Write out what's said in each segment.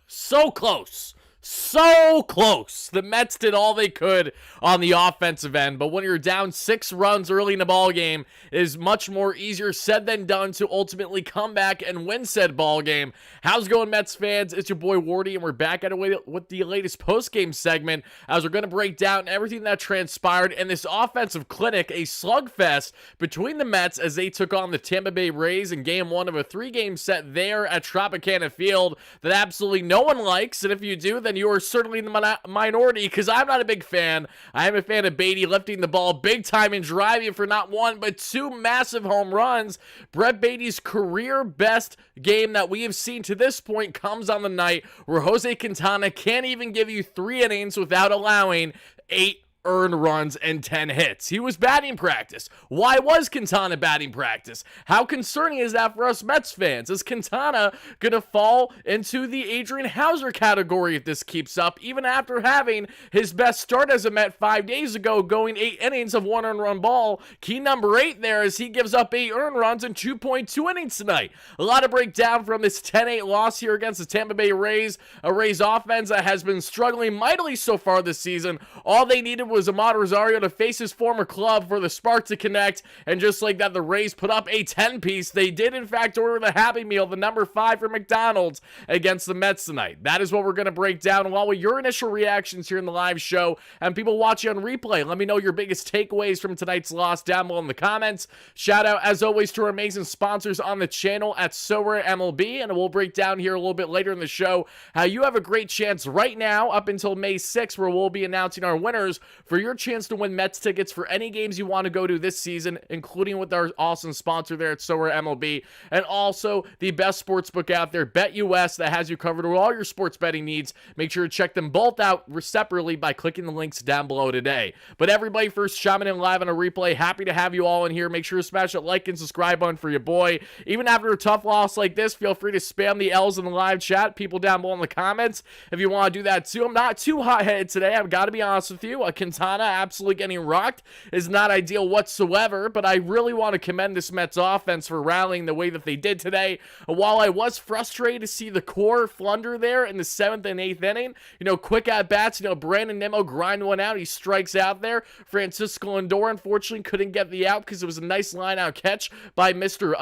So close. So close. The Mets did all they could on the offensive end, but when you're down 6 runs early in the ball game, it is much more easier said than done to ultimately come back and win said ball game. How's it going, Mets fans? It's your boy Wardy, and we're back at it with the latest post-game segment as we're going to break down everything that transpired in this offensive clinic, a slugfest between the Mets as they took on the Tampa Bay Rays in Game 1 of a 3-game set there at Tropicana Field that absolutely no one likes, and if you do, then you are certainly in the minority, because I'm not a big fan. I am a fan of Baty lifting the ball big time and driving for not 1 but 2 massive home runs. Brett Baty's career best game that we have seen to this point comes on the night where Jose Quintana can't even give you 3 innings without allowing 8 earned runs and 10 hits. He was batting practice. Why was Quintana batting practice? How concerning is that for us Mets fans? Is Quintana gonna fall into the Adrian Hauser category if this keeps up, even after having his best start as a Met 5 days ago, going 8 innings of 1 earned run ball? Key number 8 there as he gives up 8 earned runs in 2.2 innings tonight. A lot of breakdown from this 10-8 loss here against the Tampa Bay Rays, a Rays offense that has been struggling mightily so far this season. All they needed was Amed Rosario to face his former club for the spark to connect, and just like that, the Rays put up a 10-piece. They did in fact order the Happy Meal, the number 5 for McDonald's, against the Mets tonight. That is what we're going to break down, along with your initial reactions here in the live show, and people watching on replay. Let me know your biggest takeaways from tonight's loss down below in the comments. Shout out, as always, to our amazing sponsors on the channel at WardyNYM, and we'll break down here a little bit later in the show how you have a great chance right now up until May 6th, where we'll be announcing our winners for your chance to win Mets tickets for any games you want to go to this season, including with our awesome sponsor there at WardyNYM, and also the best sports book out there, BetUS, that has you covered with all your sports betting needs. Make sure to check them both out separately by clicking the links down below today. But everybody, first chiming in live on a replay, happy to have you all in here. Make sure to smash that like and subscribe button for your boy. Even after a tough loss like this, feel free to spam the L's in the live chat, people down below in the comments, if you want to do that too. I'm not too hot-headed today, I've got to be honest with you. Quintana absolutely getting rocked is not ideal whatsoever, but I really want to commend this Mets offense for rallying the way that they did today. While I was frustrated to see the core flunder there in the 7th and 8th inning, quick at-bats, Brandon Nimmo grind one out, he strikes out there. Francisco Lindor unfortunately couldn't get the out because it was a nice line-out catch by Mr.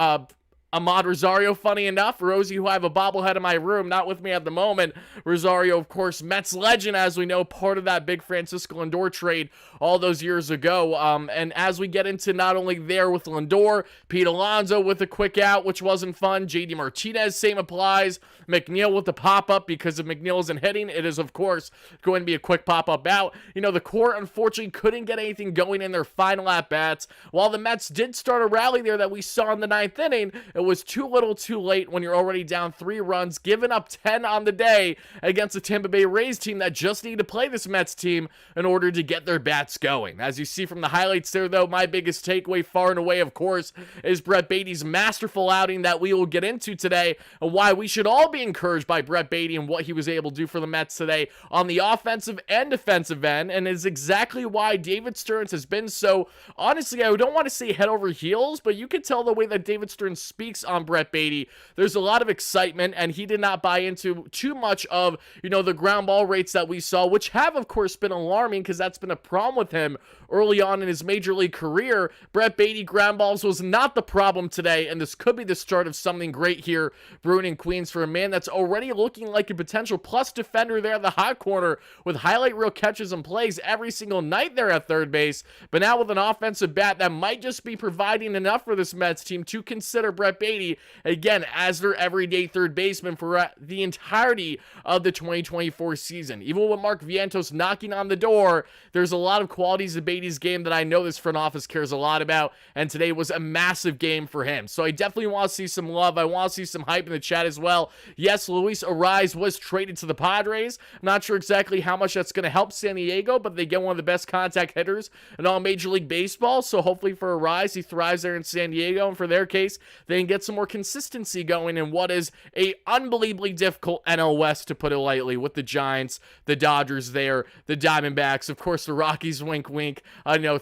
Amed Rosario. Funny enough, Rosie, who I have a bobblehead in my room, not with me at the moment. Rosario, of course, Mets legend, as we know, part of that big Francisco Lindor trade all those years ago. And as we get into not only there with Lindor, Pete Alonso with a quick out, which wasn't fun. JD Martinez, same applies. McNeil with the pop-up, because if McNeil isn't hitting, it is, of course, going to be a quick pop-up out. The core, unfortunately, couldn't get anything going in their final at-bats. While the Mets did start a rally there that we saw in the 9th inning, it was too little too late when you're already down 3 runs, giving up 10 on the day against the Tampa Bay Rays team that just need to play this Mets team in order to get their bats going. As you see from the highlights there, though, my biggest takeaway far and away, of course, is Brett Baty's masterful outing that we will get into today, and why we should all be encouraged by Brett Baty and what he was able to do for the Mets today on the offensive and defensive end, and is exactly why David Stearns has been so, honestly, I don't want to say head over heels, but you can tell the way that David Stearns speaks on Brett Baty. There's a lot of excitement, and he did not buy into too much of, the ground ball rates that we saw, which have, of course, been alarming, because that's been a problem with him early on in his major league career. Brett Baty ground balls was not the problem today, and this could be the start of something great here brewing in Queens for a man that's already looking like a potential plus defender there at the hot corner, with highlight reel catches and plays every single night there at third base, but now with an offensive bat that might just be providing enough for this Mets team to consider Brett Baty again as their everyday third baseman for the entirety of the 2024 season. Even with Mark Vientos knocking on the door, there's a lot of qualities of Baty's game that I know this front office cares a lot about, and today was a massive game for him. So I definitely want to see some love. I want to see some hype in the chat as well. Yes, Luis Ariz was traded to the Padres. I'm not sure exactly how much that's going to help San Diego, but they get one of the best contact hitters in all Major League Baseball, so hopefully for Ariz, he thrives there in San Diego, and for their case, they can and get some more consistency going in what is a unbelievably difficult NL West, to put it lightly, with the Giants, the Dodgers there, the Diamondbacks, of course, the Rockies, wink, wink,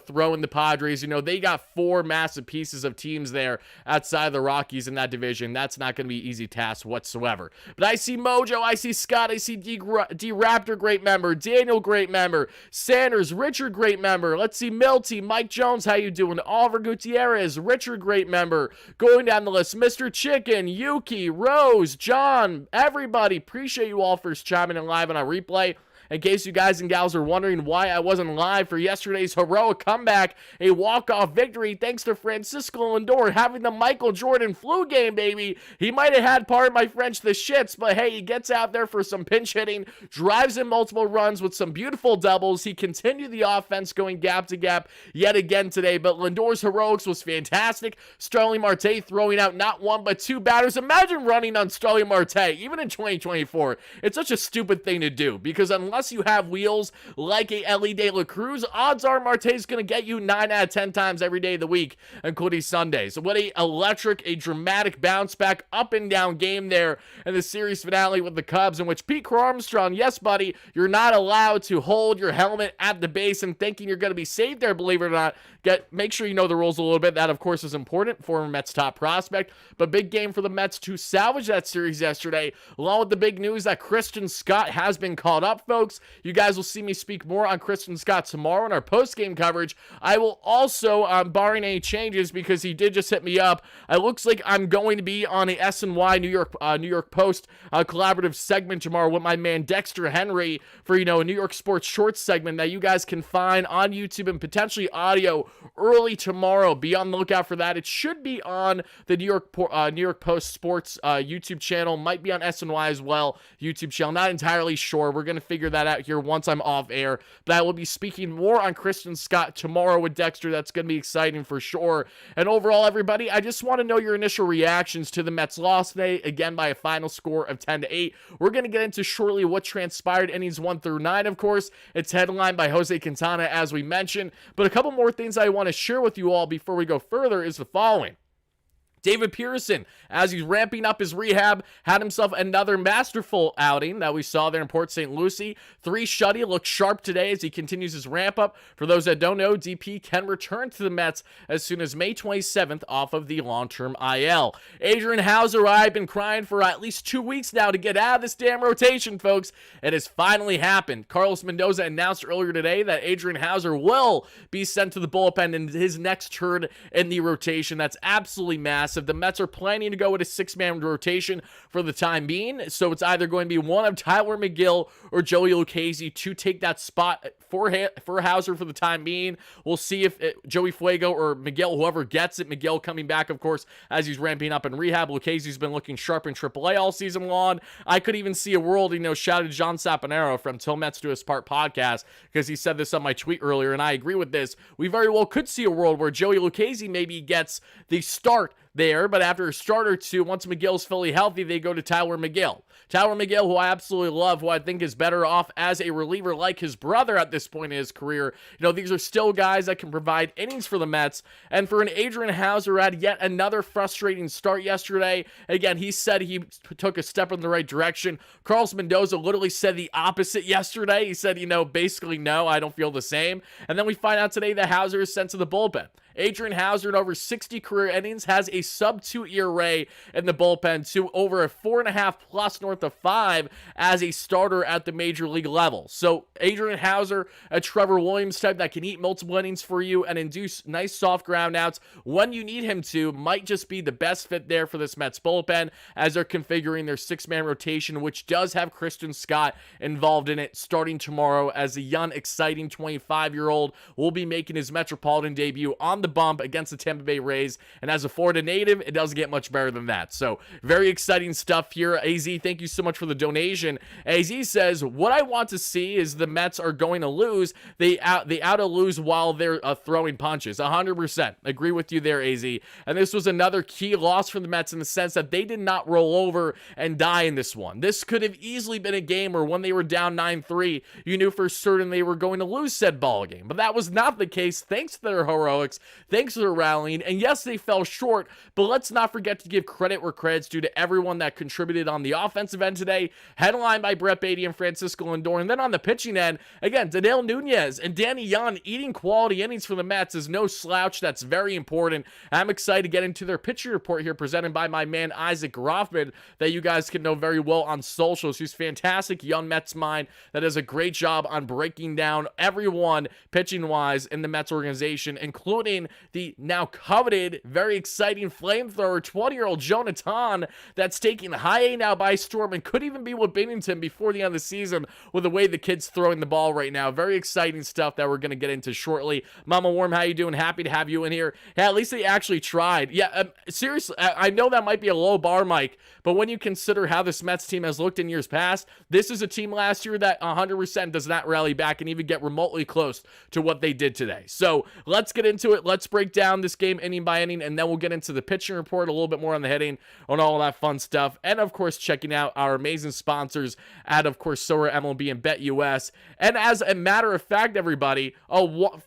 throwing the Padres. They got 4 massive pieces of teams there outside of the Rockies in that division. That's not going to be an easy task whatsoever. But I see Mojo, I see Scott, I see D Raptor, great member, Daniel, great member, Sanders, Richard, great member. Let's see Milty, Mike Jones, how you doing? Oliver Gutierrez, Richard, great member. Going down the list, Mr. Chicken, Yuki, Rose, John, everybody. Appreciate you all for chiming in live on our replay. In case you guys and gals are wondering why I wasn't live for yesterday's heroic comeback, a walk-off victory thanks to Francisco Lindor having the Michael Jordan flu game, baby. He might have had, pardon my French, the shits, but hey, he gets out there for some pinch hitting, drives in multiple runs with some beautiful doubles. He continued the offense going gap to gap yet again today, but Lindor's heroics was fantastic. Starling Marte throwing out not 1 but 2 batters. Imagine running on Starling Marte, even in 2024. It's such a stupid thing to do, because unless you have wheels like a Ellie De La Cruz, odds are Marte's going to get you 9 out of 10 times every day of the week, including Sundays. What a electric, a dramatic bounce back, up and down game there in the series finale with the Cubs, in which Pete Crow Armstrong, yes, buddy, you're not allowed to hold your helmet at the base and thinking you're going to be safe there, believe it or not. Make sure you know the rules a little bit. That, of course, is important. Former Mets top prospect, but big game for the Mets to salvage that series yesterday, along with the big news that Christian Scott has been called up, folks. You guys will see me speak more on Christian Scott tomorrow in our post-game coverage. I will also, barring any changes, because he did just hit me up, it looks like I'm going to be on a SNY New York Post collaborative segment tomorrow with my man Dexter Henry for, a New York Sports Shorts segment that you guys can find on YouTube and potentially audio early tomorrow. Be on the lookout for that. It should be on the New York Post Sports YouTube channel. Might be on SNY as well, YouTube channel. Not entirely sure. We're going to figure that out here once I'm off air. But I will be speaking more on Christian Scott tomorrow with Dexter. That's going to be exciting for sure. And overall, everybody, I just want to know your initial reactions to the Mets loss today, again by a final score of 10-8. We're going to get into shortly what transpired innings 1 through 9, of course. It's headlined by Jose Quintana, as we mentioned. But a couple more things I want to share with you all before we go further is the following. David Pearson, as he's ramping up his rehab, had himself another masterful outing that we saw there in Port St. Lucie. 3 shutty, looked sharp today as he continues his ramp up. For those that don't know, DP can return to the Mets as soon as May 27th off of the long-term IL. Adrian Hauser, I've been crying for at least 2 weeks now to get out of this damn rotation, folks. It has finally happened. Carlos Mendoza announced earlier today that Adrian Hauser will be sent to the bullpen in his next turn in the rotation. That's absolutely massive. The Mets are planning to go with a 6-man rotation for the time being, so it's either going to be one of Tyler McGill or Joey Lucchesi to take that spot for Hauser for the time being. We'll see if Joey Fuego or Miguel, whoever gets it, Miguel coming back, of course, as he's ramping up in rehab. Lucchesi's been looking sharp in AAA all season long. I could even see a world, shout out to John Saponaro from Till Mets Do Us Part podcast, because he said this on my tweet earlier, and I agree with this. We very well could see a world where Joey Lucchesi maybe gets the start there, but after a start or two, once McGill's fully healthy, they go to Tyler McGill. Tyler McGill, who I absolutely love, who I think is better off as a reliever like his brother at this point in his career. These are still guys that can provide innings for the Mets. And for an Adrian Hauser, had yet another frustrating start yesterday. Again, he said he took a step in the right direction. Carlos Mendoza literally said the opposite yesterday. He said, basically, no, I don't feel the same. And then we find out today that Hauser is sent to the bullpen. Adrian Hauser, in over 60 career innings, has a sub-2 ERA in the bullpen to over a 4.5 plus north of 5 as a starter at the major league level. So Adrian Hauser, a Trevor Williams type that can eat multiple innings for you and induce nice soft ground outs when you need him to, might just be the best fit there for this Mets bullpen as they're configuring their 6-man rotation, which does have Christian Scott involved in it starting tomorrow, as the young, exciting 25-year-old will be making his Metropolitan debut on the bump against the Tampa Bay Rays. And as a Florida native, it doesn't get much better than that. So very exciting stuff here. AZ, thank you so much for the donation. AZ says, what I want to see is the Mets are going to lose. They out to lose while they're throwing punches. 100%. Agree with you there, AZ. And this was another key loss for the Mets in the sense that they did not roll over and die in this one. This could have easily been a game where when they were down 9-3, you knew for certain they were going to lose said ball game. But that was not the case thanks to their heroics, Thanks for rallying. And yes, they fell short, but let's not forget to give credit where credit's due to everyone that contributed on the offensive end today, headlined by Brett Baty and Francisco Lindor. And then on the pitching end, again, Danil Nunez and Danny Young eating quality innings for the Mets is no slouch. That's very important. I'm excited to get into their pitching report here presented by my man Isaac Groffman that you guys can know very well on socials. He's fantastic young Mets mind that does a great job on breaking down everyone pitching-wise in the Mets organization, including the now coveted, very exciting flamethrower 20-year-old Jonathan that's taking high A now by storm and could even be with Bennington before the end of the season with the way the kid's throwing the ball right now. Very exciting stuff that we're going to get into shortly. Mama Worm, how you doing? Happy to have you in here. Hey, at least they actually tried. Yeah, seriously, I know that might be a low bar, Mike, but when you consider how this Mets team has looked in years past, this is a team last year that 100% does not rally back and even get remotely close to what they did today. So let's get into it. Let's break down this game inning by inning, and then we'll get into the pitching report, a little bit more on the hitting, on all that fun stuff, and of course checking out our amazing sponsors at, of course, Solar MLB and BetUS. And as a matter of fact, everybody,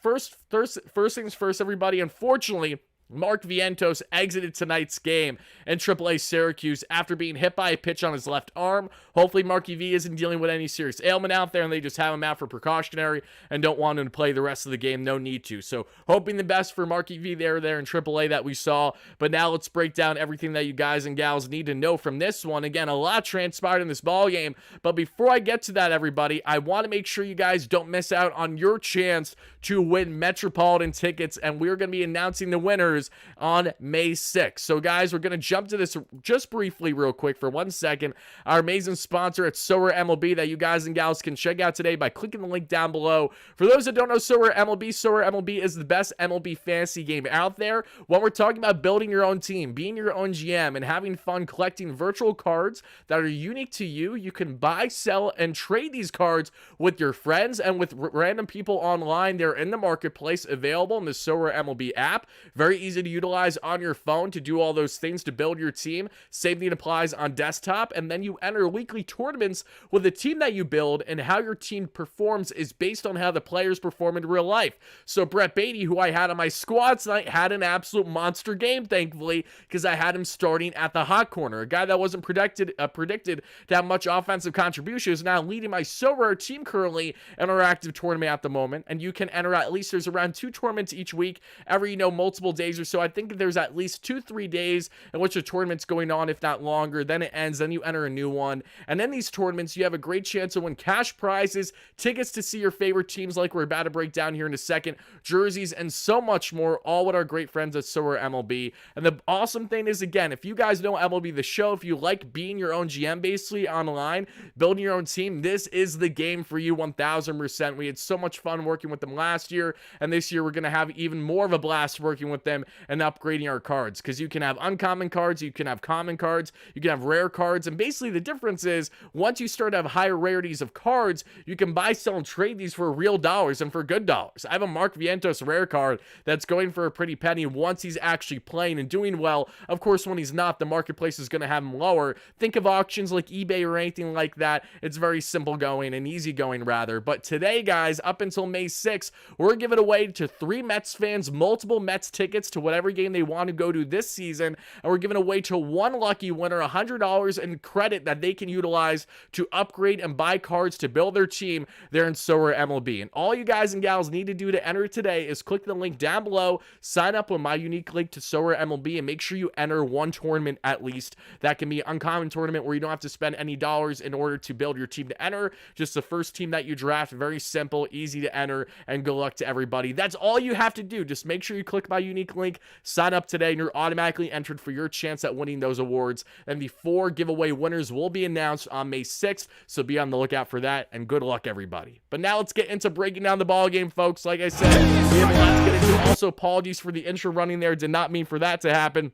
first things first, everybody, unfortunately, Mark Vientos exited tonight's game in AAA Syracuse after being hit by a pitch on his left arm. Hopefully Marky V isn't dealing with any serious ailment out there and they just have him out for precautionary and don't want him to play the rest of the game. No need to. So hoping the best for Marky V there in AAA that we saw. But now let's break down everything that you guys and gals need to know from this one. Again, a lot transpired in this ball game. But before I get to that, everybody, I want to make sure you guys don't miss out on your chance to win Metropolitan tickets. And we're going to be announcing the winners on May 6th. So guys, we're going to jump to this just briefly real quick for 1 second. Our amazing sponsor at Solar MLB that you guys and gals can check out today by clicking the link down below. For those that don't know Solar MLB is the best MLB fantasy game out there. When we're talking about building your own team, being your own GM, and having fun collecting virtual cards that are unique to you, you can buy, sell, and trade these cards with your friends and with random people online. They're in the marketplace, available in the Solar MLB app. Very easy to utilize on your phone to do all those things to build your team. Same thing applies on desktop, and then you enter weekly tournaments with the team that you build, and how your team performs is based on how the players perform in real life. So Brett Baty, who I had on my squad tonight, had an absolute monster game, thankfully, because I had him starting at the hot corner. A guy that wasn't predicted to have much offensive contribution is now leading my so rare team currently in our active tournament at the moment, and you can enter at least, there's around 2 tournaments each week, every, multiple days or so. I think there's at least 2-3 days in which the tournament's going on, if not longer. Then it ends, then you enter a new one. And then these tournaments, you have a great chance to win cash prizes, tickets to see your favorite teams like we're about to break down here in a second, jerseys, and so much more, all with our great friends at Solar MLB. And the awesome thing is, again, if you guys know MLB The Show, if you like being your own GM basically online, building your own team, this is the game for you 1000%. We had so much fun working with them last year, and this year we're going to have even more of a blast working with them and upgrading our cards, because you can have uncommon cards, you can have common cards, you can have rare cards, and basically the difference is once you start to have higher rarities of cards, you can buy, sell, and trade these for real dollars and for good dollars. I have a Mark Vientos rare card that's going for a pretty penny once he's actually playing and doing well. Of course, when he's not, the marketplace is going to have him lower. Think of auctions like eBay or anything like that. It's very simple going and easy going rather. But today, guys, up until May 6th, we're giving away to 3 Mets fans multiple Mets tickets to whatever game they want to go to this season, and we're giving away to 1 lucky winner $100 in credit that they can utilize to upgrade and buy cards to build their team there in Solar MLB. And all you guys and gals need to do to enter today is click the link down below, sign up with my unique link to Solar MLB, and make sure you enter 1 tournament at least. That can be an uncommon tournament where you don't have to spend any dollars in order to build your team to enter. Just the first team that you draft. Very simple, easy to enter, and good luck to everybody. That's all you have to do. Just make sure you click my unique link, sign up today, and you're automatically entered for your chance at winning those awards. And the 4 giveaway winners will be announced on May 6th, so be on the lookout for that, and good luck, everybody. But now let's get into breaking down the ball game, folks. Like I said, we have a lot to get into. Also, apologies for the intro running there. Did not mean for that to happen.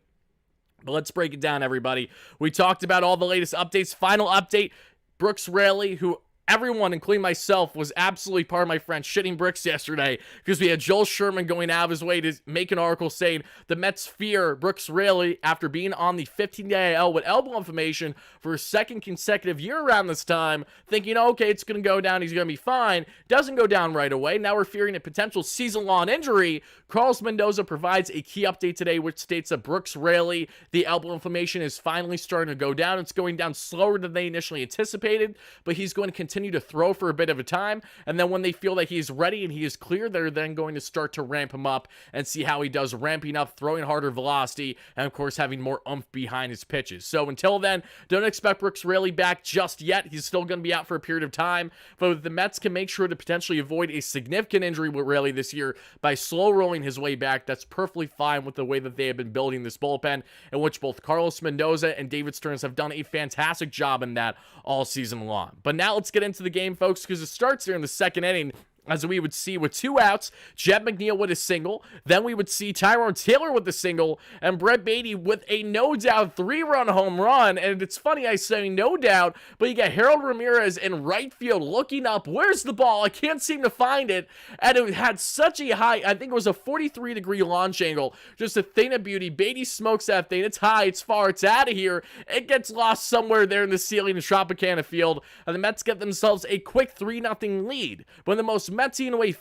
But let's break it down, everybody. We talked about all the latest updates. Final update, Brooks Raley, who Everyone, including myself, was absolutely, pardon my French, shitting bricks yesterday because we had Joel Sherman going out of his way to make an article saying the Mets fear Brooks Raley after being on the 15-day IL with elbow inflammation for a second consecutive year around this time, thinking, okay, it's going to go down, he's going to be fine. Doesn't go down right away. Now we're fearing a potential season-long injury. Carlos Mendoza provides a key update today, which states that Brooks Raley, the elbow inflammation is finally starting to go down. It's going down slower than they initially anticipated, but he's going to continue to throw for a bit of a time, and then when they feel that he's ready and he is clear, they're then going to start to ramp him up and see how he does ramping up, throwing harder velocity, and of course having more oomph behind his pitches. So until then, don't expect Brooks Raley back just yet. He's still going to be out for a period of time, but if the Mets can make sure to potentially avoid a significant injury with Raley this year by slow rolling his way back, that's perfectly fine with the way that they have been building this bullpen, in which both Carlos Mendoza and David Stearns have done a fantastic job in that all season long. But now let's get into the game, folks, because it starts here in the second inning. As we would see with 2 outs, Jed McNeil with a single. Then we would see Tyrone Taylor with a single and Brett Baty with a no-doubt 3-run home run. And it's funny I say no doubt, but you get Harold Ramirez in right field looking up. Where's the ball? I can't seem to find it. And it had such a high, I think it was a 43-degree launch angle. Just a thing of beauty. Baty smokes that thing. It's high. It's far. It's out of here. It gets lost somewhere there in the ceiling of Tropicana Field. And the Mets get themselves a quick 3-0 lead. But the most Metsian way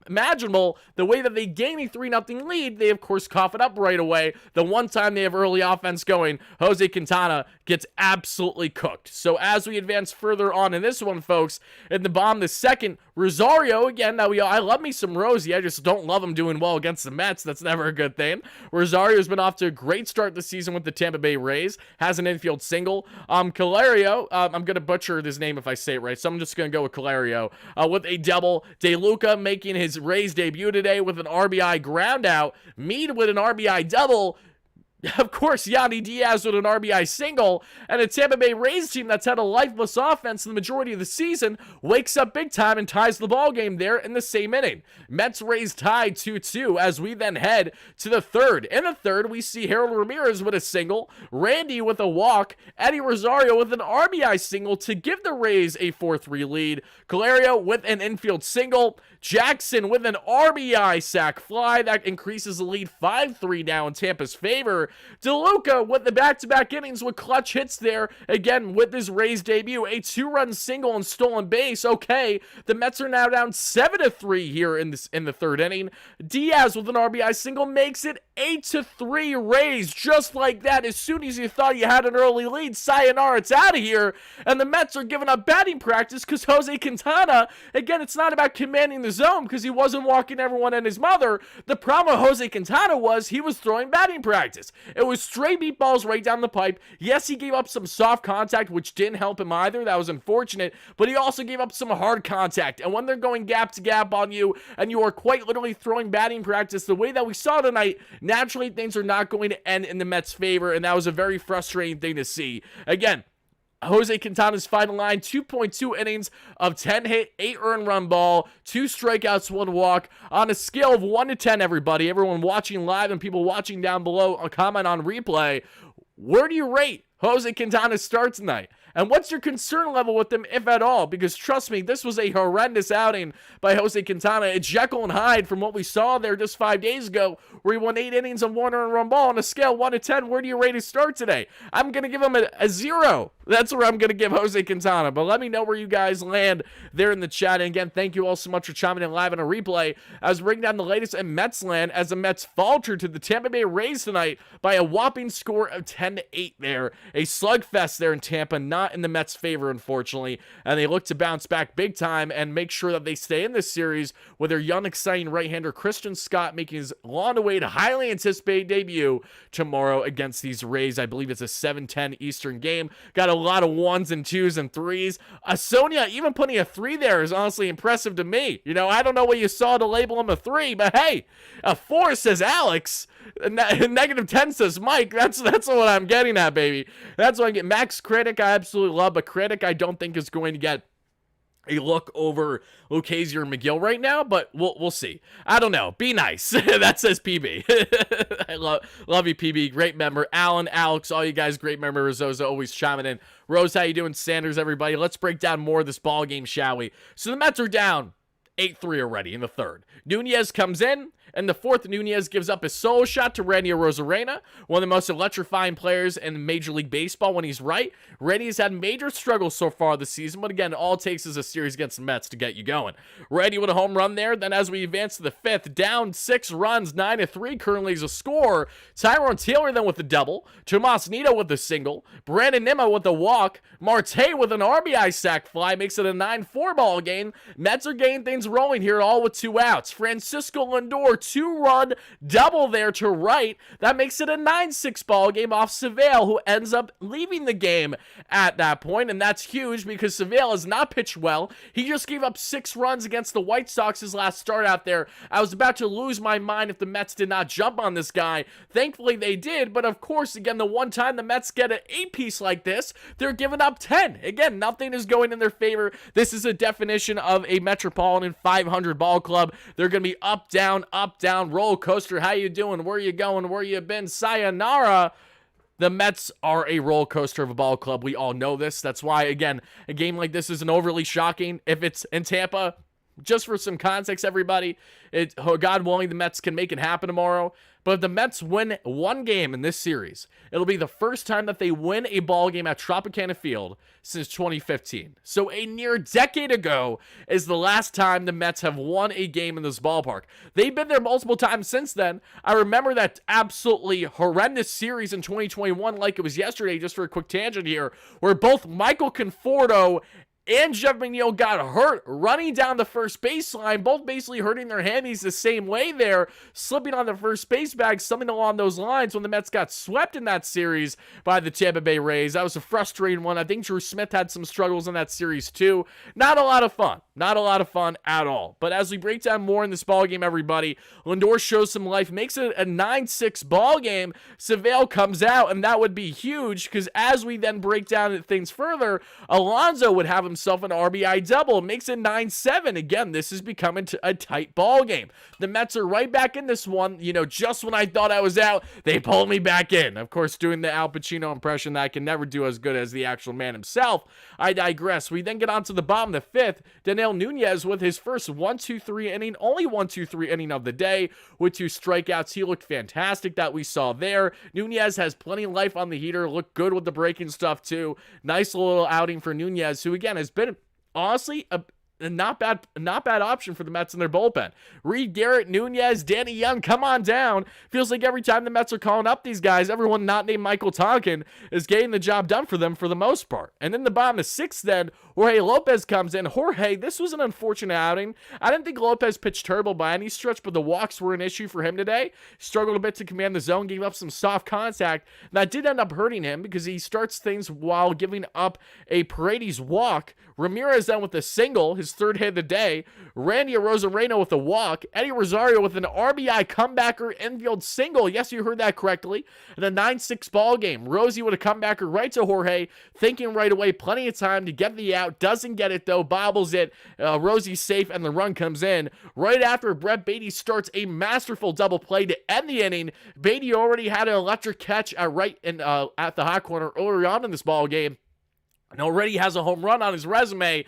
imaginable, the way that they gain a 3-0 lead, they of course cough it up right away. The one time they have early offense going, Jose Quintana gets absolutely cooked. So as we advance further on in this one, folks, in the bottom of the second, Rosario, again, I love me some Rosie, I just don't love him doing well against the Mets. That's never a good thing. Rosario's been off to a great start this season with the Tampa Bay Rays, has an infield single. Calerio, I'm going to butcher his name if I say it right, so I'm just going to go with Calerio, with a double. De Luca making his Rays debut today with an RBI ground out. Mead with an RBI double. Of course, Yandy Diaz with an RBI single, and a Tampa Bay Rays team that's had a lifeless offense the majority of the season wakes up big time and ties the ball game there in the same inning. Mets Rays tied 2-2 as we then head to the third. In the third, we see Harold Ramirez with a single, Randy with a walk, Eddie Rosario with an RBI single to give the Rays a 4-3 lead, Calerio with an infield single, Jackson with an RBI sac fly that increases the lead 5-3 now in Tampa's favor. DeLuca with the back-to-back innings with clutch hits there, again with his Rays debut, a 2-run single and stolen base. Okay, the Mets are now down 7-3 here in the third inning. Diaz with an RBI single makes it 8-3 Rays, just like that. As soon as you thought you had an early lead, sayonara, it's out of here. And the Mets are giving up batting practice because Jose Quintana, again, it's not about commanding the zone because he wasn't walking everyone and his mother. The problem with Jose Quintana was he was throwing batting practice. It was straight meatballs right down the pipe. Yes, he gave up some soft contact, which didn't help him either. That was unfortunate. But he also gave up some hard contact. And when they're going gap to gap on you, and you are quite literally throwing batting practice the way that we saw tonight, naturally things are not going to end in the Mets' favor. And that was a very frustrating thing to see. Again, Jose Quintana's final line, 2.2 innings of 10 hit, 8 earned run ball, 2 strikeouts, 1 walk. On a scale of 1 to 10, everybody, everyone watching live and people watching down below, a comment on replay, where do you rate Jose Quintana's start tonight? And what's your concern level with him, if at all? Because trust me, this was a horrendous outing by Jose Quintana. It's Jekyll and Hyde from what we saw there just 5 days ago, where he won 8 innings of 1 earned run ball. On a scale 1 to 10, where do you rate his start today? I'm going to give him a 0. That's where I'm going to give Jose Quintana. But let me know where you guys land there in the chat. And again, thank you all so much for chiming in live on a replay. I was bringing down the latest in Mets land as the Mets faltered to the Tampa Bay Rays tonight by a whopping score of 10-8 there. A slugfest there in Tampa, not in the Mets' favor, unfortunately. And they look to bounce back big time and make sure that they stay in this series with their young, exciting right-hander Christian Scott making his long-awaited, highly anticipated debut tomorrow against these Rays. I believe it's a 7:10 Eastern game. Got a lot of 1s and 2s and 3s. Sonia even putting a 3 there is honestly impressive to me. You know, I don't know what you saw to label him a 3, but hey, a 4 says Alex. Negative 10 says Mike. That's what I'm getting at, baby. That's what I get. Max Critic, I absolutely love, but Critic I don't think is going to get a look over Lucchesi or McGill right now, but we'll see. I don't know. Be nice. That says PB. I love you, PB. Great member. Alan, Alex, all you guys, great members. Those are always chiming in. Rose, how you doing? Sanders, everybody. Let's break down more of this ball game, shall we? So the Mets are down 8-3 already in the third. Nunez comes in, and the fourth, Nunez gives up his solo shot to Randy Arozarena, one of the most electrifying players in Major League Baseball when he's right. Randy has had major struggles so far this season, but again, all it takes is a series against the Mets to get you going. Randy with a home run there. Then as we advance to the fifth, down 6 runs, 9-3 currently is a score. Tyrone Taylor then with the double. Tomas Nido with the single. Brandon Nimmo with the walk. Marte with an RBI sac fly makes it a 9-4 ball game. Mets are getting things rolling here, all with 2 outs. Francisco Lindor, 2-run double there to right. That makes it a 9-6 ball game off Seville, who ends up leaving the game at that point, and that's huge because Seville has not pitched well. He just gave up 6 runs against the White Sox his last start out there. I was about to lose my mind if the Mets did not jump on this guy. Thankfully they did, but of course, again, the one time the Mets get an 8-piece like this, they're giving up 10. Again, nothing is going in their favor. This is a definition of a Metropolitan 500 ball club. They're going to be up, down, roller coaster. How you doing? Where you going? Where you been? Sayonara. The Mets are a roller coaster of a ball club. We all know this. That's why, again, a game like this isn't overly shocking. If it's in Tampa, just for some context, everybody, God willing, the Mets can make it happen tomorrow. But if the Mets win one game in this series, it'll be the first time that they win a ball game at Tropicana Field since 2015. So a near decade ago is the last time the Mets have won a game in this ballpark. They've been there multiple times since then. I remember that absolutely horrendous series in 2021 like it was yesterday, just for a quick tangent here, where both Michael Conforto and Jeff McNeil got hurt running down the first baseline, both basically hurting their hammies the same way there, slipping on the first base bag, something along those lines when the Mets got swept in that series by the Tampa Bay Rays. That was a frustrating one. I think Drew Smith had some struggles in that series too. Not a lot of fun. Not a lot of fun at all. But as we break down more in this ballgame, everybody, Lindor shows some life, makes it a 9-6 ballgame. Seville comes out, and that would be huge because as we then break down things further, Alonso would have himself an RBI double, makes it 9-7. Again, this is becoming a tight ballgame. The Mets are right back in this one. You know, just when I thought I was out, they pulled me back in. Of course, doing the Al Pacino impression that I can never do as good as the actual man himself. I digress. We then get on to the bottom of the fifth. Daniel Nunez with his first 1-2-3 inning, only 1-2-3 inning of the day with 2 strikeouts. He looked fantastic that we saw there. Nunez has plenty of life on the heater, looked good with the breaking stuff too. Nice little outing for Nunez, who again has been honestly a not bad option for the Mets in their bullpen. Reed Garrett, Nunez, Danny Young, come on down. Feels like every time the Mets are calling up these guys, everyone not named Michael Tonkin is getting the job done for them for the most part. And then the bottom of 6th then, Jorge Lopez comes in. Jorge, this was an unfortunate outing. I didn't think Lopez pitched terrible by any stretch, but the walks were an issue for him today. Struggled a bit to command the zone, gave up some soft contact. That did end up hurting him because he starts things while giving up a Paredes walk. Ramirez then with a single, his 3rd hit of the day. Randy Arozarena with a walk. Eddie Rosario with an RBI comebacker infield single. Yes, you heard that correctly. In a 9-6 ball game. Rosie with a comebacker right to Jorge, thinking right away, plenty of time to get the out. Doesn't get it though, bobbles it. Rosie's safe and the run comes in. Right after Brett Baty starts a masterful double play to end the inning. Baty already had an electric catch at the hot corner earlier on in this ball game. And already has a home run on his resume.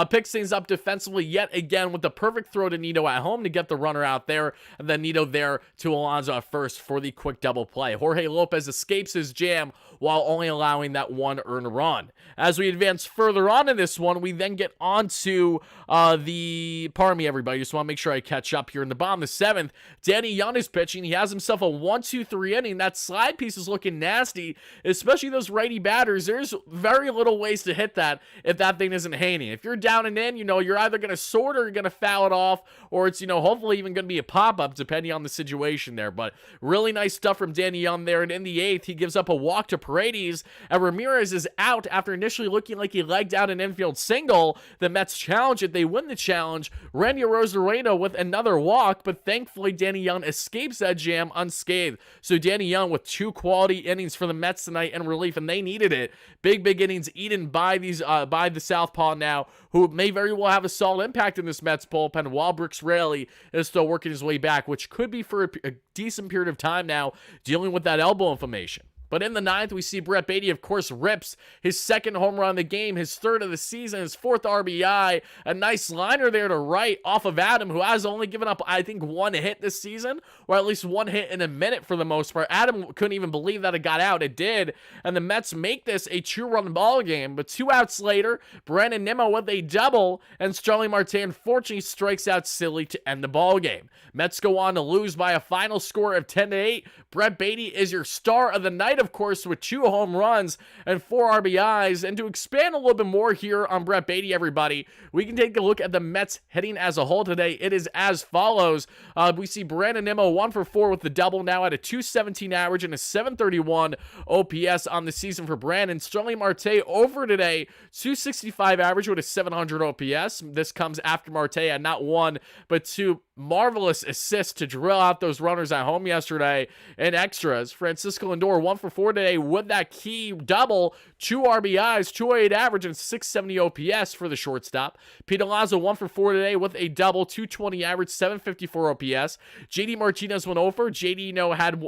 Picks things up defensively yet again with the perfect throw to Nido at home to get the runner out there. And then Nido there to Alonso at first for the quick double play. Jorge Lopez escapes his jam while only allowing that 1 earned run. As we advance further on in this one, we then get on to pardon me everybody, just want to make sure I catch up here in the bottom of the 7th. Danny Young is pitching. He has himself a 1-2-3 inning. That slide piece is looking nasty, especially those righty batters. There's very little ways to hit that if that thing isn't hanging. If you're down and in, you're either going to sort or you're going to foul it off, or it's, hopefully even going to be a pop-up depending on the situation there. But really nice stuff from Danny Young there. And in the 8th, he gives up a walk to Paredes, and Ramirez is out after initially looking like he legged out an infield single. The Mets challenge it. They win the challenge. Randy Rosareno with another walk, but thankfully Danny Young escapes that jam unscathed. So Danny Young with 2 quality innings for the Mets tonight in relief, and they needed it. Big innings eaten by the southpaw now, who may very well have a solid impact in this Mets bullpen while Brooks Raley is still working his way back, which could be for a decent period of time now, dealing with that elbow inflammation. But in the 9th, we see Brett Baty, of course, rips his 2nd home run of the game, his 3rd of the season, his 4th RBI. A nice liner there to right off of Adam, who has only given up, I think, 1 hit this season, or at least 1 hit in a minute for the most part. Adam couldn't even believe that it got out. It did. And the Mets make this a 2-run ball game. But 2 outs later, Brandon Nimmo with a double, and Starling Marte unfortunately strikes out Silly to end the ball game. Mets go on to lose by a final score of 10-8. Brett Baty is your star of the night, of course, with 2 home runs and 4 RBIs. And to expand a little bit more here on Brett Baty, everybody, we can take a look at the Mets hitting as a whole today. It is as follows. We see Brandon Nimmo 1 for 4 with the double, now at a 217 average and a 731 OPS on the season for Brandon. Starling Marte over today, 265 average with a 700 OPS. This comes after Marte had not 1 but 2 marvelous assists to drill out those runners at home yesterday in extras. Francisco Lindor 1 for 4 today with that key double, 2 RBIs, 208 average, and 670 OPS for the shortstop. Pete Alonso 1 for 4 today with a double, 220 average, 754 OPS. JD Martinez went over. JD, had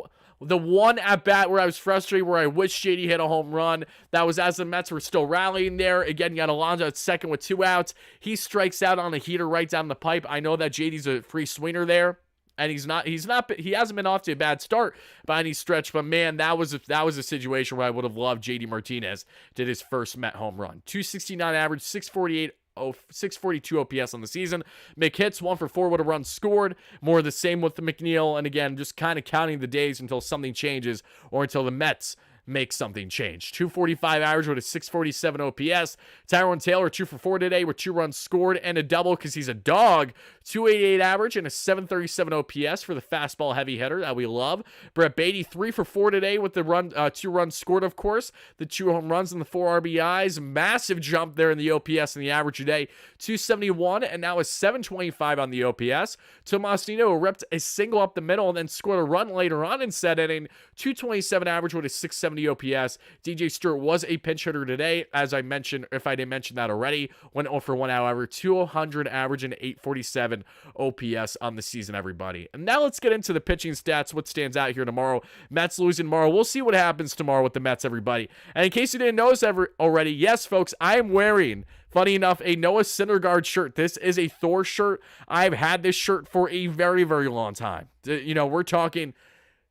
the one at bat where I was frustrated, where I wish JD hit a home run. That was as the Mets were still rallying there. Again, you got Alonso at second with 2 outs. He strikes out on a heater right down the pipe. I know that JD's a free swinger there, and he hasn't been off to a bad start by any stretch, but man, that was a situation where I would have loved JD Martinez did his first Met home run. 269 average, 642 OPS on the season. McHits 1 for 4 with a run scored. More of the same with the McNeil, and again, just kind of counting the days until something changes or until the Mets make something change. 245 average with a 647 OPS. Tyrone Taylor 2 for 4 today with 2 runs scored and a double because he's a dog. 288 average and a 737 OPS for the fastball heavy hitter that we love. Brett Baty 3 for 4 today with the 2 runs scored, of course. The 2 home runs and the 4 RBIs. Massive jump there in the OPS and the average today. 271 and now a 725 on the OPS. Tomasino ripped a single up the middle and then scored a run later on in said inning. 227 average with a 670 OPS. DJ Stewart was a pinch hitter today, as I mentioned, if I didn't mention that already. Went 0 for 1, however, 200 average and 847 OPS on the season, everybody. And now let's get into the pitching stats, what stands out here tomorrow. Mets losing tomorrow. We'll see what happens tomorrow with the Mets, everybody. And in case you didn't notice already, yes, folks, I am wearing, funny enough, a Noah Syndergaard shirt. This is a Thor shirt. I've had this shirt for a very, very long time. We're talking...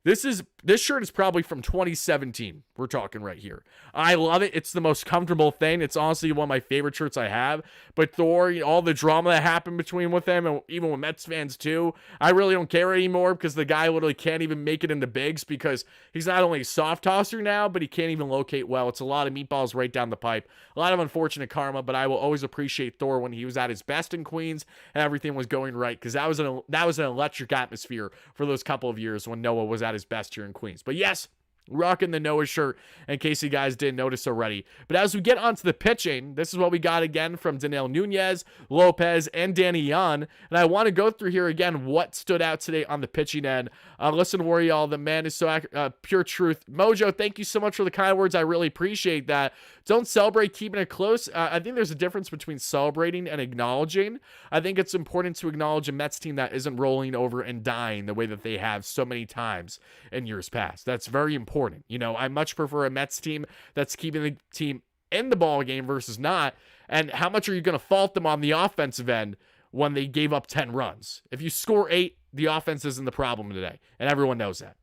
This shirt is probably from 2017. We're talking right here. I love it. It's the most comfortable thing. It's honestly one of my favorite shirts I have. But Thor, all the drama that happened between with him, and even with Mets fans too, I really don't care anymore because the guy literally can't even make it into bigs because he's not only a soft tosser now, but he can't even locate well. It's a lot of meatballs right down the pipe. A lot of unfortunate karma, but I will always appreciate Thor when he was at his best in Queens and everything was going right, because that was an electric atmosphere for those couple of years when Noah was at his best here in Queens. But yes, rocking the Noah shirt in case you guys didn't notice already. But as we get onto the pitching, this is what we got again from Daniel Nunez, Lopez, and Danny Young. And I want to go through here again what stood out today on the pitching end. Listen, Wardy, y'all, the man is so pure truth. Mojo, thank you so much for the kind words. I really appreciate that. Don't celebrate keeping it close. I think there's a difference between celebrating and acknowledging. I think it's important to acknowledge a Mets team that isn't rolling over and dying the way that they have so many times in years past. That's very important. I much prefer a Mets team that's keeping the team in the ball game versus not. And how much are you going to fault them on the offensive end when they gave up 10 runs? If you score 8, the offense isn't the problem today, and everyone knows that.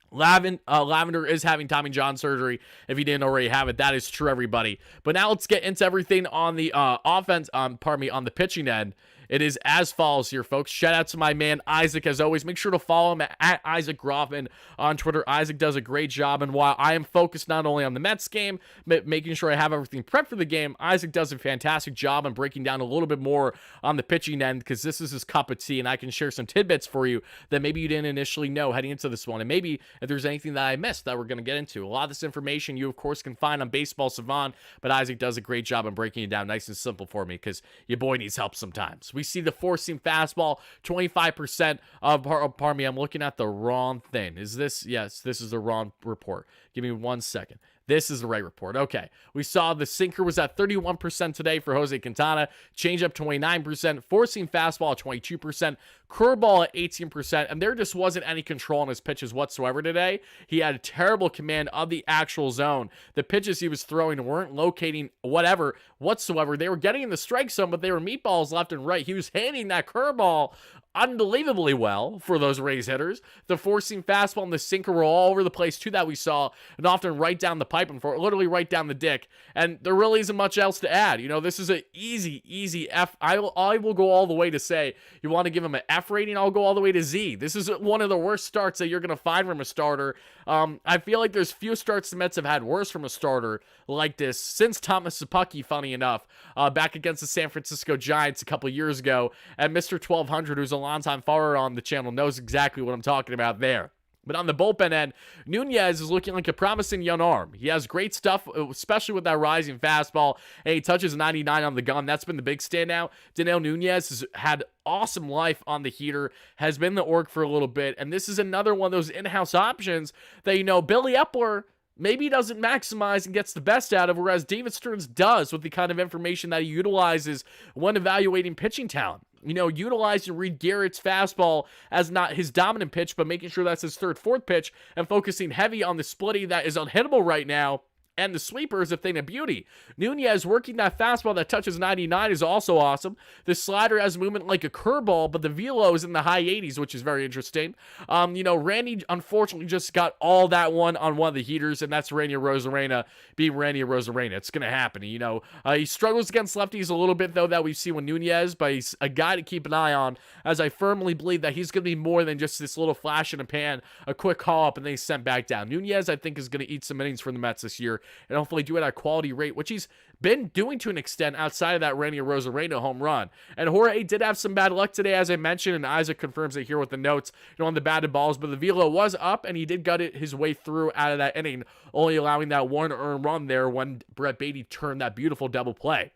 Lavender is having Tommy John surgery. If you didn't already have it, that is true, everybody. But now let's get into everything on the on the pitching end. It is as follows here, folks. Shout out to my man Isaac, as always. Make sure to follow him at Isaac Groffman on Twitter. Isaac does a great job, and while I am focused not only on the Mets game, but making sure I have everything prepped for the game, Isaac does a fantastic job on breaking down a little bit more on the pitching end, because this is his cup of tea, and I can share some tidbits for you that maybe you didn't initially know heading into this one, and maybe if there's anything that I missed that we're going to get into. A lot of this information you, of course, can find on Baseball Savant, but Isaac does a great job on breaking it down nice and simple for me, because your boy needs help sometimes. We see the four-seam fastball, 25% of, pardon me, I'm looking at the wrong thing. Is this? Yes, this is the wrong report. Give me 1 second. This is the right report. Okay. We saw the sinker was at 31% today for Jose Quintana. Changeup 29%. Four-seam fastball at 22%. Curveball at 18%. And there just wasn't any control on his pitches whatsoever today. He had a terrible command of the actual zone. The pitches he was throwing weren't locating whatever whatsoever. They were getting in the strike zone, but they were meatballs left and right. He was handing that curveball unbelievably well for those Rays hitters. The four-seam fastball and the sinker were all over the place too that we saw, and often right down the pipe and for literally right down the dick. And there really isn't much else to add. You know, this is an easy F. I will go all the way to say, you want to give him an F rating, I'll go all the way to Z. This is one of the worst starts that you're going to find from a starter. I feel like there's few starts the Mets have had worse from a starter like this since Thomas Szapucki, funny enough, back against the San Francisco Giants a couple years ago. And Mr. 1200, who's a longtime follower on the channel, knows exactly what I'm talking about there. But on the bullpen end, Nunez is looking like a promising young arm. He has great stuff, especially with that rising fastball, and he touches 99 on the gun. That's been the big standout. Daniel Nunez has had awesome life on the heater, has been the org for a little bit, and this is another one of those in-house options that, you know, Billy Epler maybe doesn't maximize and gets the best out of, whereas David Stearns does with the kind of information that he utilizes when evaluating pitching talent. You know, utilizing Reed Garrett's fastball as not his dominant pitch, but making sure that's his third, fourth pitch, and focusing heavy on the splitty that is unhittable right now. And the sweeper is a thing of beauty. Nunez working that fastball that touches 99 is also awesome. The slider has movement like a curveball, but the velo is in the high 80s, which is very interesting. You know, Randy unfortunately just got all that one on one of the heaters, and that's Randy Arozarena being Randy Arozarena. It's going to happen. You know, he struggles against lefties a little bit, though, that we've seen with Nunez, but he's a guy to keep an eye on, as I firmly believe that he's going to be more than just this little flash in a pan, a quick call up, and then he's sent back down. Nunez, I think, is going to eat some innings for the Mets this year, and hopefully do it at a quality rate, which he's been doing to an extent outside of that Randy Arozarena home run. And Jorge did have some bad luck today, as I mentioned, and Isaac confirms it here with the notes, you know, on the batted balls, but the velo was up, and he did gut it his way through out of that inning, only allowing that one earned run there when Brett Baty turned that beautiful double play.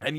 And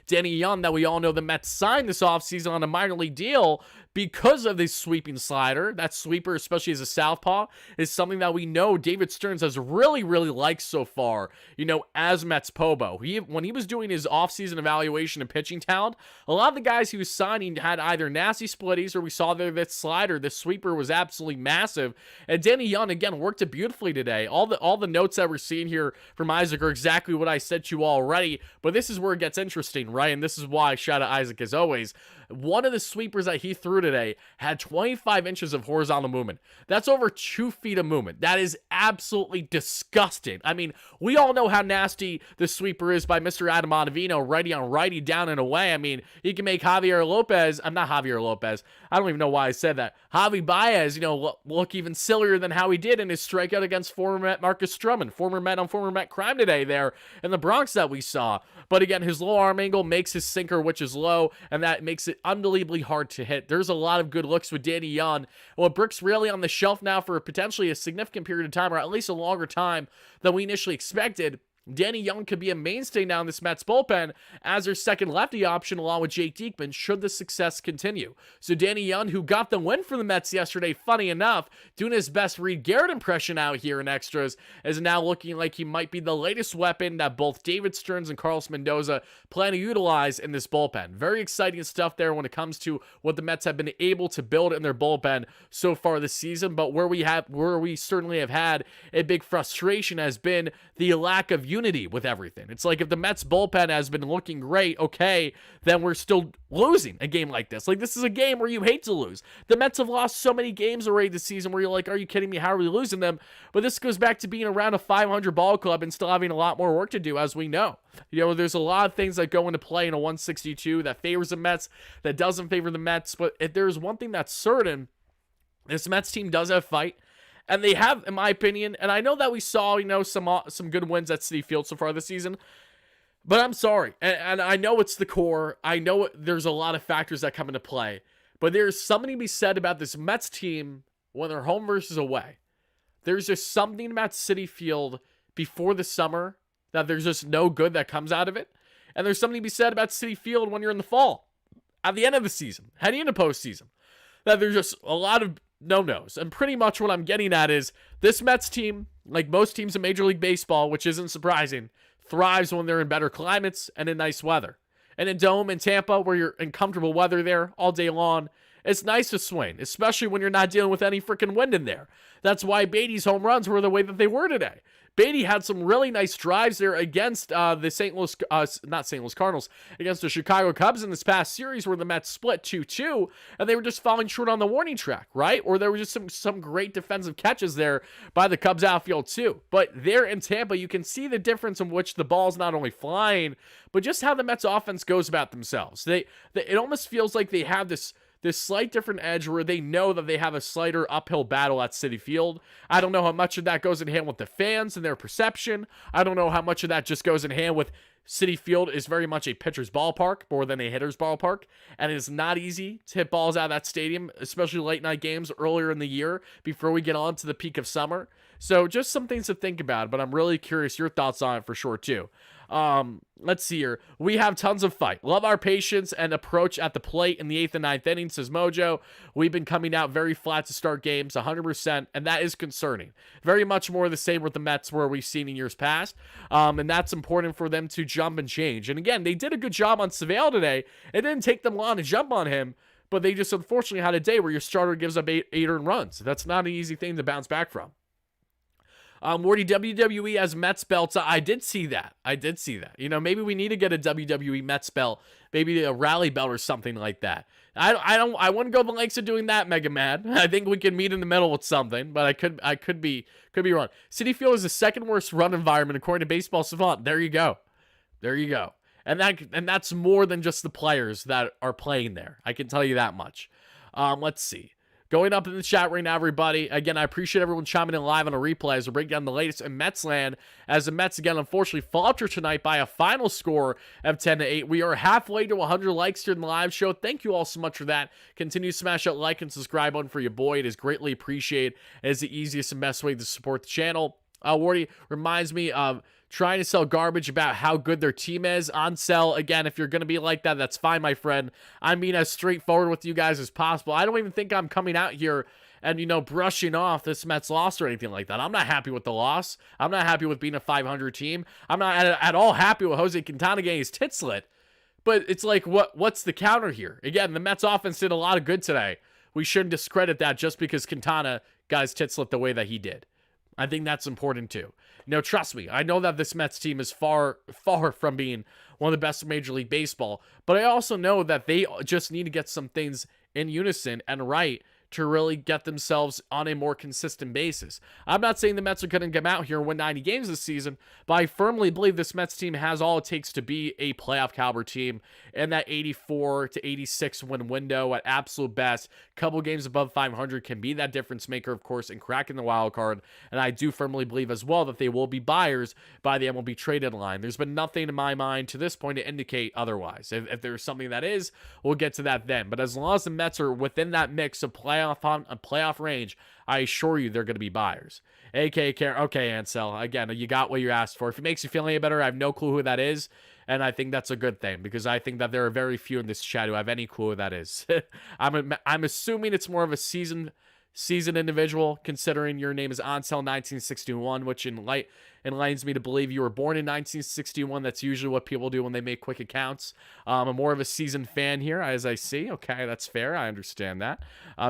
Danny Young, that we all know the Mets signed this offseason on a minor league deal because of this sweeping slider. That sweeper, especially as a southpaw, is something that we know David Stearns has really liked so far, you know, as Mets Pobo. When he was doing his offseason evaluation of pitching talent, a lot of the guys he was signing had either nasty splitties, or we saw there that slider, the sweeper was absolutely massive. And Danny Young, again, worked it beautifully today. All the notes that we're seeing here from Isaac are exactly what I said to you already, but this is where it gets interesting, right? And this is why I shout out Isaac as always. One of the sweepers that he threw today had 25 inches of horizontal movement. That's over 2 feet of movement. That is absolutely disgusting. I mean, we all know how nasty the sweeper is by Mr. Adam Ottavino, righty on righty, down and away. I mean, he can make Javier Lopez, I'm not Javier Lopez, I don't even know why I said that, Javi Baez, you know, look even sillier than how he did in his strikeout against former Met Marcus Stroman, former Met on former Met crime today there in the Bronx that we saw. But again, his low arm angle makes his sinker, which is low, and that makes it unbelievably hard to hit. There's a lot of good looks with Danny Young. Well, Brick's really on the shelf now for potentially a significant period of time, or at least a longer time than we initially expected. Danny Young could be a mainstay now in this Mets bullpen as their second lefty option along with Jake Diekman should the success continue. So Danny Young, who got the win for the Mets yesterday, funny enough, doing his best Reed Garrett impression out here in extras, is now looking like he might be the latest weapon that both David Stearns and Carlos Mendoza plan to utilize in this bullpen. Very exciting stuff there when it comes to what the Mets have been able to build in their bullpen so far this season, but where we certainly have had a big frustration has been the lack of unity with everything. It's like if the Mets bullpen has been looking great, okay, then we're still losing a game like this. Like, this is a game where you hate to lose. The Mets have lost so many games already this season where you're like, are you kidding me? How are we losing them? But this goes back to being around a 500 ball club and still having a lot more work to do, as we know. You know, there's a lot of things that go into play in a 162 that favors the Mets, that doesn't favor the Mets. But if there's one thing that's certain, this Mets team does have fight. And they have, in my opinion, and I know that we saw, you know, some good wins at Citi Field so far this season, but I'm sorry. And I know it's the core. I know there's a lot of factors that come into play, but there's something to be said about this Mets team when they're home versus away. There's just something about Citi Field before the summer that there's just no good that comes out of it. And there's something to be said about Citi Field when you're in the fall, at the end of the season, heading into postseason, that there's just a lot of no-nos. And pretty much what I'm getting at is this Mets team, like most teams in Major League Baseball, which isn't surprising, thrives when they're in better climates and in nice weather. And in Dome and Tampa, where you're in comfortable weather there all day long, it's nice to swing, especially when you're not dealing with any freaking wind in there. That's why Baty's home runs were the way that they were today. Baty had some really nice drives there against the not St. Louis Cardinals, against the Chicago Cubs in this past series where the Mets split 2-2, and they were just falling short on the warning track, right? Or there were just some great defensive catches there by the Cubs outfield too. But there in Tampa, you can see the difference in which the ball's not only flying, but just how the Mets offense goes about themselves. It almost feels like they have this slight different edge where they know that they have a slighter uphill battle at Citi Field. I don't know how much of that goes in hand with the fans and their perception. I don't know how much of that just goes in hand with Citi Field is very much a pitcher's ballpark more than a hitter's ballpark, and it is not easy to hit balls out of that stadium, especially late night games earlier in the year before we get on to the peak of summer. So just some things to think about, but I'm really curious your thoughts on it for sure too. Let's see here. We have tons of fight. Love our patience and approach at the plate in the 8th and 9th innings, says Mojo. We've been coming out very flat to start games, 100%, and that is concerning. Very much more the same with the Mets where we've seen in years past, and that's important for them to jump and change. And again, they did a good job on Savale today. It didn't take them long to jump on him, but they just unfortunately had a day where your starter gives up eight earned runs. That's not an easy thing to bounce back from. Wardy, WWE as Mets belts. I did see that. You know, maybe we need to get a WWE Mets belt, maybe a rally belt or something like that. I wouldn't go the lengths of doing that, Mega Man. I think we can meet in the middle with something, but I could be wrong. Citi Field is the second worst run environment according to Baseball Savant. There you go. And that's more than just the players that are playing there. I can tell you that much. Let's see. Going up in the chat right now, everybody. Again, I appreciate everyone chiming in live on a replay as we break down the latest in Mets land. As the Mets, again, unfortunately falter tonight by a final score of 10-8. We are halfway to 100 likes here in the live show. Thank you all so much for that. Continue to smash that like and subscribe button for your boy. It is greatly appreciated. It is the easiest and best way to support the channel. Wardy reminds me of trying to sell garbage about how good their team is on sell. Again, if you're going to be like that, that's fine, my friend. I'm being as straightforward with you guys as possible. I don't even think I'm coming out here and, you know, brushing off this Mets loss or anything like that. I'm not happy with the loss. I'm not happy with being a 500 team. I'm not at all happy with Jose Quintana getting his tits lit. But it's like, what's the counter here? Again, the Mets offense did a lot of good today. We shouldn't discredit that just because Quintana got his tits lit the way that he did. I think that's important too. Now, trust me, I know that this Mets team is far, far from being one of the best in Major League Baseball, but I also know that they just need to get some things in unison and right to really get themselves on a more consistent basis. I'm not saying the Mets are going to come out here and win 90 games this season, but I firmly believe this Mets team has all it takes to be a playoff caliber team in that 84 to 86 win window at absolute best. Couple games above 500 can be that difference maker, of course, in cracking the wild card. And I do firmly believe as well that they will be buyers by the MLB trade deadline. There's been nothing in my mind to this point to indicate otherwise. If there's something that is, we'll get to that then. But as long as the Mets are within that mix of playoff range, I assure you they're going to be buyers. Okay, Ansel, again, you got what you asked for. If it makes you feel any better, I have no clue who that is, and I think that's a good thing, because I think that there are very few in this chat who have any clue who that is. I'm assuming it's more of a season seasoned individual, considering your name is Ansel 1961, which enlightens me to believe you were born in 1961. That's usually what people do when they make quick accounts. I'm more of a seasoned fan here, as I see. Okay, that's fair. I understand that.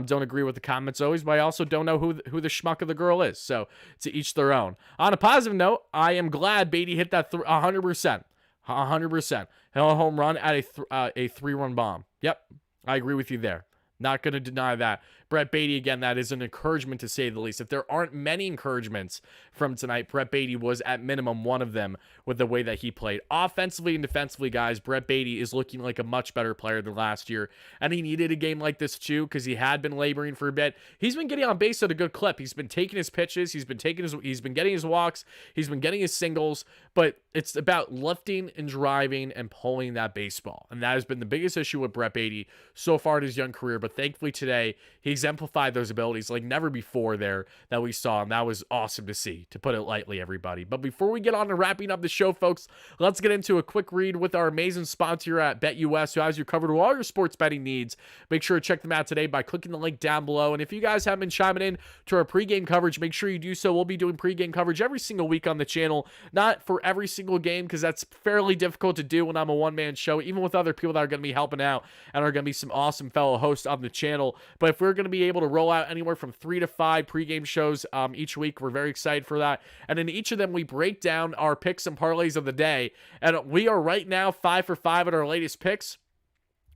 Don't agree with the comments always, but I also don't know who the schmuck of the girl is. So to each their own. On a positive note, I am glad Baty hit that 100%. 100%. Home run at a 3-run bomb. Yep, I agree with you there. Not going to deny that. Brett Baty, again, that is an encouragement to say the least. If there aren't many encouragements from tonight, Brett Baty was at minimum one of them with the way that he played. Offensively and defensively, guys, Brett Baty is looking like a much better player than last year. And he needed a game like this too, because he had been laboring for a bit. He's been getting on base at a good clip. He's been taking his pitches. He's been getting his walks. He's been getting his singles. But it's about lifting and driving and pulling that baseball. And that has been the biggest issue with Brett Baty so far in his young career. But thankfully today, he exemplified those abilities like never before there that we saw. And that was awesome to see, to put it lightly, everybody. But before we get on to wrapping up the show, folks, let's get into a quick read with our amazing sponsor here at BetUS, who has you covered with all your sports betting needs. Make sure to check them out today by clicking the link down below. And if you guys haven't been chiming in to our pregame coverage, make sure you do so. We'll be doing pregame coverage every single week on the channel. Not for every single game, because that's fairly difficult to do when I'm a one-man show, even with other people that are going to be helping out and are going to be some awesome fellow hosts on the channel. But if we're going to be able to roll out anywhere from 3 to 5 pregame shows each week, we're very excited for that. And in each of them, we break down our picks and parlays of the day. And we are right now 5 for 5 at our latest picks.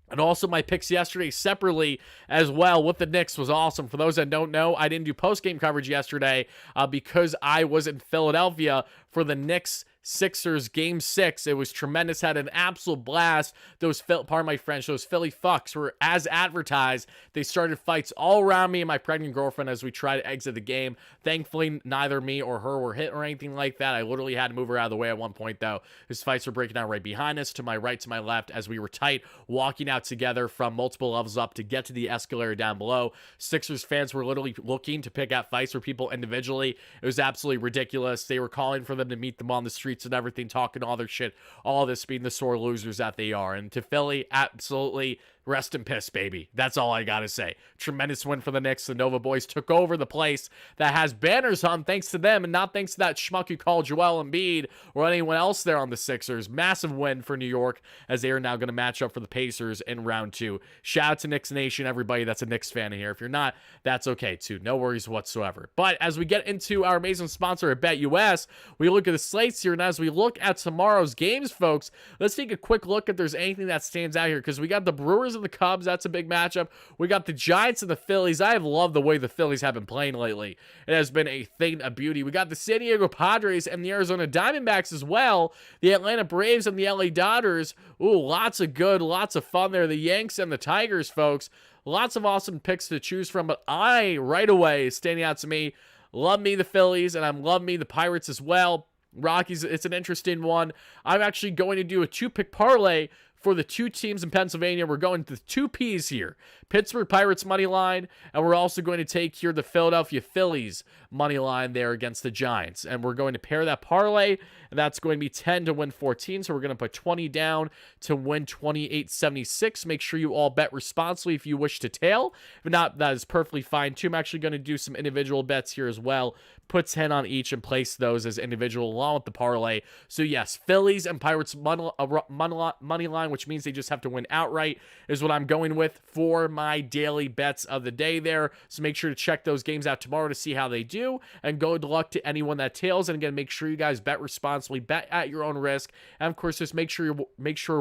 And also my picks yesterday separately as well with the Knicks was awesome. For those that don't know, I didn't do post-game coverage yesterday because I was in Philadelphia for the Knicks Sixers Game 6. It was tremendous. Had an absolute blast. Pardon my French, those Philly fucks were as advertised. They started fights all around me and my pregnant girlfriend as we tried to exit the game. Thankfully, neither me or her were hit or anything like that. I literally had to move her out of the way at one point, though. His fights were breaking out right behind us, to my right, to my left, as we were tight, walking out together from multiple levels up to get to the escalator down below. Sixers fans were literally looking to pick out fights for people individually. It was absolutely ridiculous. They were calling for them to meet them on the streets and everything, talking all their shit, all this being the sore losers that they are. And to Philly, absolutely rest in piss, baby. That's all I gotta say. Tremendous win for the Knicks. The Nova boys took over the place that has banners on, thanks to them, and not thanks to that schmuck you call Joel Embiid or anyone else there on the Sixers. Massive win for New York, as they are now going to match up for the Pacers in round 2. Shout out to Knicks Nation, everybody that's a Knicks fan here. If you're not, that's okay too. No worries whatsoever. But as we get into our amazing sponsor at BetUS, we look at the slates here, and as we look at tomorrow's games, folks, let's take a quick look if there's anything that stands out here, because we got the Brewers and the Cubs. That's a big matchup. We got the Giants and the Phillies. I have loved the way the Phillies have been playing lately. It has been a thing of beauty. We got the San Diego Padres and the Arizona Diamondbacks as well. The Atlanta Braves and the LA Dodgers. Ooh, lots of fun there. The Yanks and the Tigers, folks. Lots of awesome picks to choose from, but right away, standing out to me, love me the Phillies, and I love me the Pirates as well. Rockies, it's an interesting one. I'm actually going to do a 2-pick parlay for the 2 teams in Pennsylvania. We're going to the 2 Ps here. Pittsburgh Pirates money line, and we're also going to take here the Philadelphia Phillies money line there against the Giants. And we're going to pair that parlay, and that's going to be 10 to win 14. So we're going to put 20 down to win 28.76. Make sure you all bet responsibly if you wish to tail. If not, that is perfectly fine too. I'm actually going to do some individual bets here as well. Put 10 on each and place those as individual along with the parlay. So yes, Phillies and Pirates money line, which means they just have to win outright, is what I'm going with for my daily bets of the day there. So make sure to check those games out tomorrow to see how they do, and good luck to anyone that tails. And again, make sure you guys bet responsibly, bet at your own risk, and of course, just make sure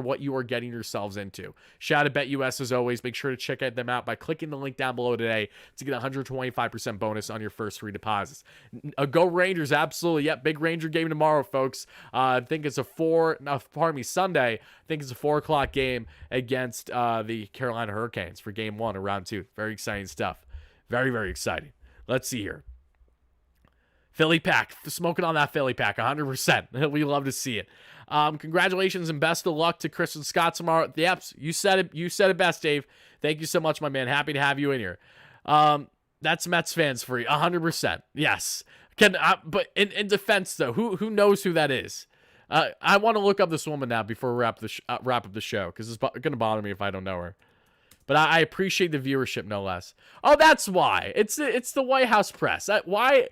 what you are getting yourselves into. Shout out to BetUS as always. Make sure to check them out by clicking the link down below today to get a 125% bonus on your first 3 deposits. Go Rangers, absolutely. Yep, big Ranger game tomorrow, folks. I think it's Sunday. I think it's a 4 o'clock game against the Carolina Hurricanes for game 1 of round 2. Very exciting stuff. Very, very exciting. Let's see here. Philly pack, smoking on that Philly pack, 100%. We love to see it. Congratulations and best of luck to Chris and Scott tomorrow. Yep, you said it. You said it best, Dave. Thank you so much, my man. Happy to have you in here. That's Mets fans for you, 100%. Yes. But in defense, though, who knows who that is? I want to look up this woman now before we wrap up the show, because it's going to bother me if I don't know her. But I appreciate the viewership, no less. Oh, that's why. It's the White House press. Why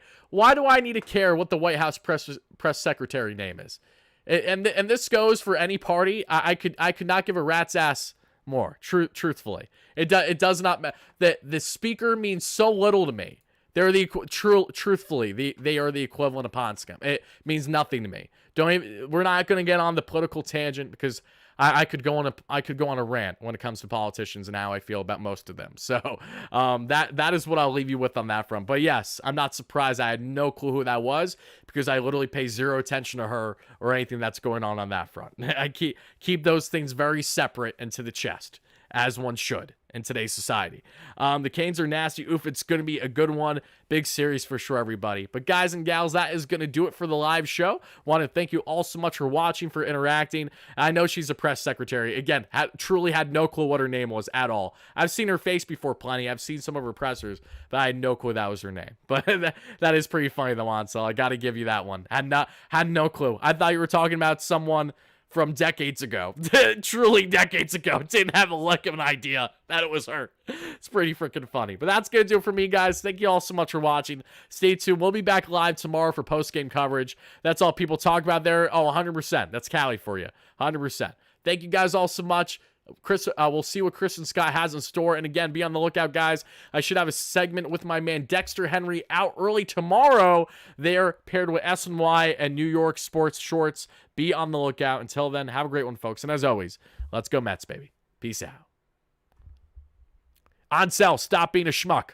do I need to care what the White House press secretary name is? And this goes for any party. I could not give a rat's ass more. Truthfully, it does not matter. The speaker means so little to me. They're truthfully, they are the equivalent of Postgame. It means nothing to me. We're not going to get on the political tangent because I could go on a rant when it comes to politicians and how I feel about most of them. So that is what I'll leave you with on that front. But yes, I'm not surprised. I had no clue who that was because I literally pay zero attention to her or anything that's going on that front. I keep those things very separate and to the chest, as one should in today's society. The Canes are nasty. Oof, it's going to be a good one. Big series for sure, everybody. But guys and gals, that is going to do it for the live show. Want to thank you all so much for watching, for interacting. I know she's a press secretary. Again, truly had no clue what her name was at all. I've seen her face before plenty. I've seen some of her pressers, but I had no clue that was her name. But that is pretty funny, though, Ansel. I got to give you that one. Had no clue. I thought you were talking about someone from decades ago. Truly decades ago. Didn't have a lick of an idea that it was her. It's pretty freaking funny. But that's going to do it for me, guys. Thank you all so much for watching. Stay tuned. We'll be back live tomorrow for post-game coverage. That's all people talk about there. Oh, 100%. That's Cali for you. 100%. Thank you guys all so much. Chris, we'll see what Chris and Scott has in store. And again, be on the lookout, guys. I should have a segment with my man Dexter Henry out early tomorrow. They're paired with SNY and New York Sports Shorts. Be on the lookout. Until then, have a great one, folks. And as always, let's go Mets, baby. Peace out. Ansel, stop being a schmuck.